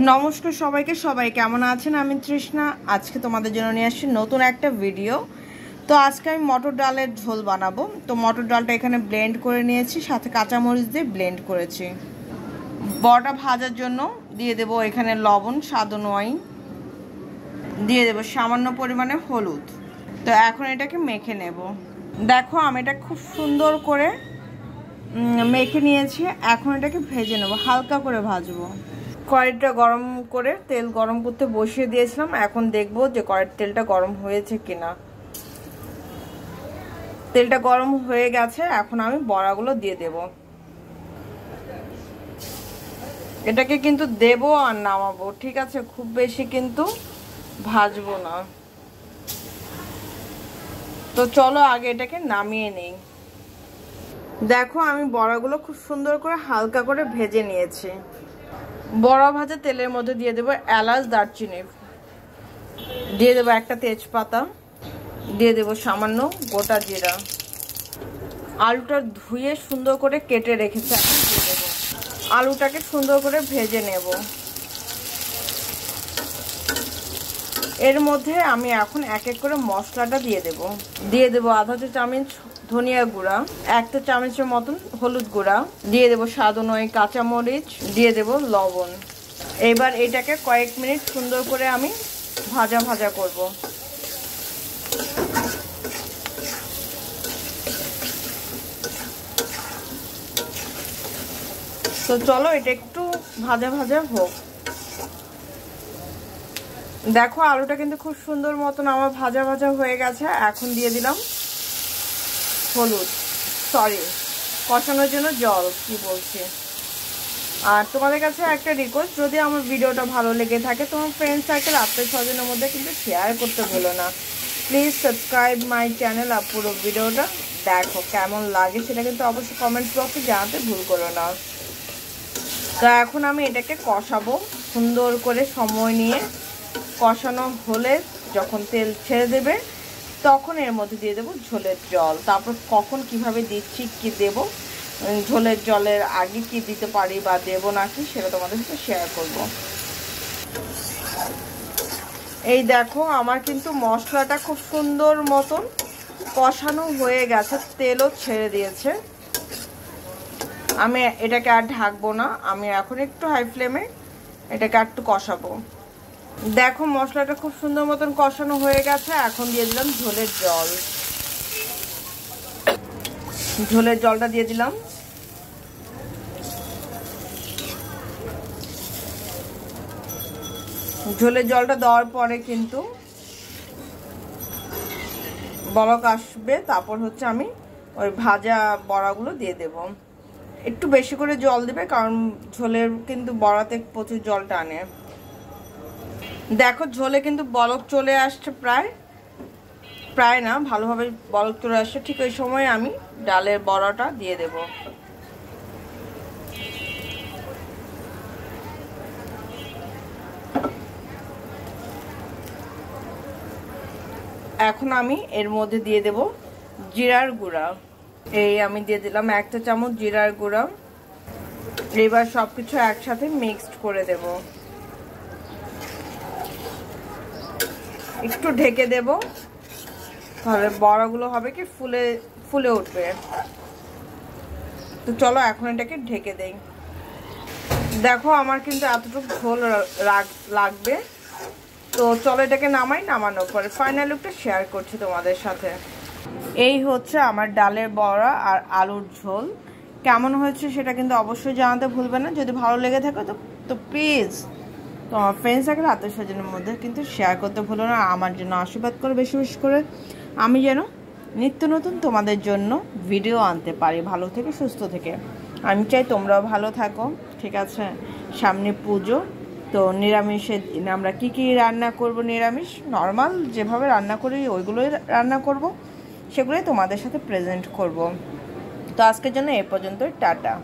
নমস্কার সবাই কেমন আছেন? আমি তৃষ্ণা। আজকে তোমাদের জন্য নিয়ে আসছি নতুন একটা ভিডিও। তো আজকে আমি মটর ডালের ঝোল বানাবো। তো মটর ডালটা এখানে ব্লেন্ড করে নিয়েছি, সাথে কাঁচামরিচ দিয়ে ব্লেন্ড করেছি। বড়াটা ভাজার জন্য দিয়ে দেব এখানে লবণ, স্বাদ অনুযায়ী দিয়ে দেব সামান্য পরিমাণে হলুদ। তো এখন এটাকে মেখে নেব। দেখো আমি এটা খুব সুন্দর করে মেখে নিয়েছি। এখন এটাকে ভেজে নেব, হালকা করে ভাজবো। কড়াইটা গরম করে তেল গরম করতে বসিয়ে দিয়েছিলাম। এখন দেখবো যে কড়াইয়ের তেলটা গরম হয়েছে কিনা। তেলটা গরম হয়ে গেছে। এখন আমি বড়াগুলো দিয়ে দেব। এটাকে কিন্তু দেব আর নামাবো, ঠিক আছে? খুব বেশি কিন্তু ভাজবো না। তো চলো আগে এটাকে নামিয়ে নেই। দেখো আমি বড়াগুলো খুব সুন্দর করে হালকা করে ভেজে নিয়েছি। বড়া ভাজা তেলের মধ্যে দিয়ে দেবো এলাচ, দারচিনি, দিয়ে দেবো একটা তেজপাতা, দিয়ে দেবো সামান্য গোটা জিরা। আলুটা ধুয়ে সুন্দর করে কেটে রেখেছি, এখন দিয়ে দেবো। আলুটাকে সুন্দর করে ভেজে নেব। এর মধ্যে আমি এখন এক এক করে মশলাটা দিয়ে দেবো আধা চা চামচ ধনিয়া গুঁড়া, এক চা চামচের মতন হলুদ গুঁড়া, দিয়ে দেবো স্বাদ অনুযায়ী কাঁচামরিচ, দিয়ে দেবো লবণ। এবার এটাকে কয়েক মিনিট সুন্দর করে আমি ভাজা ভাজা করব। তো চলো এটা একটু ভাজা ভাজা হোক। দেখো আলুটা কিন্তু খুব সুন্দর মতন আমার ভাজা ভাজা হয়ে গেছে। এখন দিয়ে দিলাম হলুদ, কষানোর জন্য জল, কি বলছি। আর তোমাদের কাছে একটা রিকোয়েস্ট, যদি আমার ভিডিওটা ভালো লেগে থাকে তোমার ফ্রেন্ড সার্কেল, আত্মীয় স্বজনের মধ্যে কিন্তু শেয়ার করতে ভুলো না। Please subscribe my channel. আর পুরো ভিডিওটা দেখো, কেমন লাগে সেটা কিন্তু অবশ্যই কমেন্ট বক্সে জানাতে ভুল করো না। তো এখন আমি এটাকে কষাবো সুন্দর করে, সময় নিয়ে। কষানো হলে যখন তেল ছেড়ে দেবে তখন এর মধ্যে দিয়ে দেবো ঝোলের জল। তারপর কখন কিভাবে দিচ্ছি, কি দেব, ঝোলের জলের আগে কি দিতে পারি বা দেবো নাকি সেটা তোমাদের সাথে শেয়ার করব। এই দেখো আমার কিন্তু মশলাটা খুব সুন্দর মতন কষানো হয়ে গেছে, তেলও ছেড়ে দিয়েছে। আমি এটাকে আর ঢাকবো না, আমি এখন একটু হাই ফ্লেমে এটাকে একটু কষাবো। দেখো মশলাটা খুব সুন্দর মতন কষানো হয়ে গেছে। এখন দিয়ে দিলাম ঝোলের জল। ঝোলের জলটা দিয়ে দিলাম। ঝোলের জলটা দেওয়ার পরে কিন্তু বলক আসবে। তারপর হচ্ছে আমি ওই ভাজা বড়াগুলো দিয়ে দেব। একটু বেশি করে জল দেবে, কারণ ঝোলের কিন্তু বড়াতে প্রচুর জল টানে। দেখো ঝোলে কিন্তু বলক চলে আসছে, প্রায় না, ভালোভাবে বলক চলে আসছে। ঠিক ওই সময় আমি ডালের বড়াটা দিয়ে দেব। এখন আমি এর মধ্যে দিয়ে দেব জিরার গুঁড়া। এই আমি দিয়ে দিলাম এক চা চামচ জিরার গুঁড়া। এবার সবকিছু একসাথে মিক্সড করে দেব। একটু ঢেকে দেব, তাহলে বড়াগুলো হবে কি ফুলে উঠবে। তো চলো এখন এটাকে ঢেকে দেই। দেখো আমার কিন্তু এতটুকু ঝোল লাগবে। তো চলো এটাকে নামানোর পরে ফাইনাল লুকটা শেয়ার করছি তোমাদের সাথে। এই হচ্ছে আমার ডালের বড়া আর আলুর ঝোল। কেমন হয়েছে সেটা কিন্তু অবশ্যই জানাতে ভুলবে না। যদি ভালো লেগে থাকে তো প্লিজ তোমার ফ্রেন্ড সার্কেল, আত্মীয় স্বজনের মধ্যে কিন্তু শেয়ার করতে ভুলো না। আমার জন্য আশীর্বাদ করে বেশি বেশি করে, আমি যেন নিত্য নতুন তোমাদের জন্য ভিডিও আনতে পারি, ভালো থেকে সুস্থ থেকে। আমি চাই তোমরাও ভালো থাকো, ঠিক আছে? সামনে পুজো, তো নিরামিষের দিন আমরা কি রান্না করব, নিরামিষ নর্মাল যেভাবে রান্না করি ওইগুলোই রান্না করব, সেগুলোই তোমাদের সাথে প্রেজেন্ট করব। তো আজকের জন্য এ পর্যন্ত, টাটা।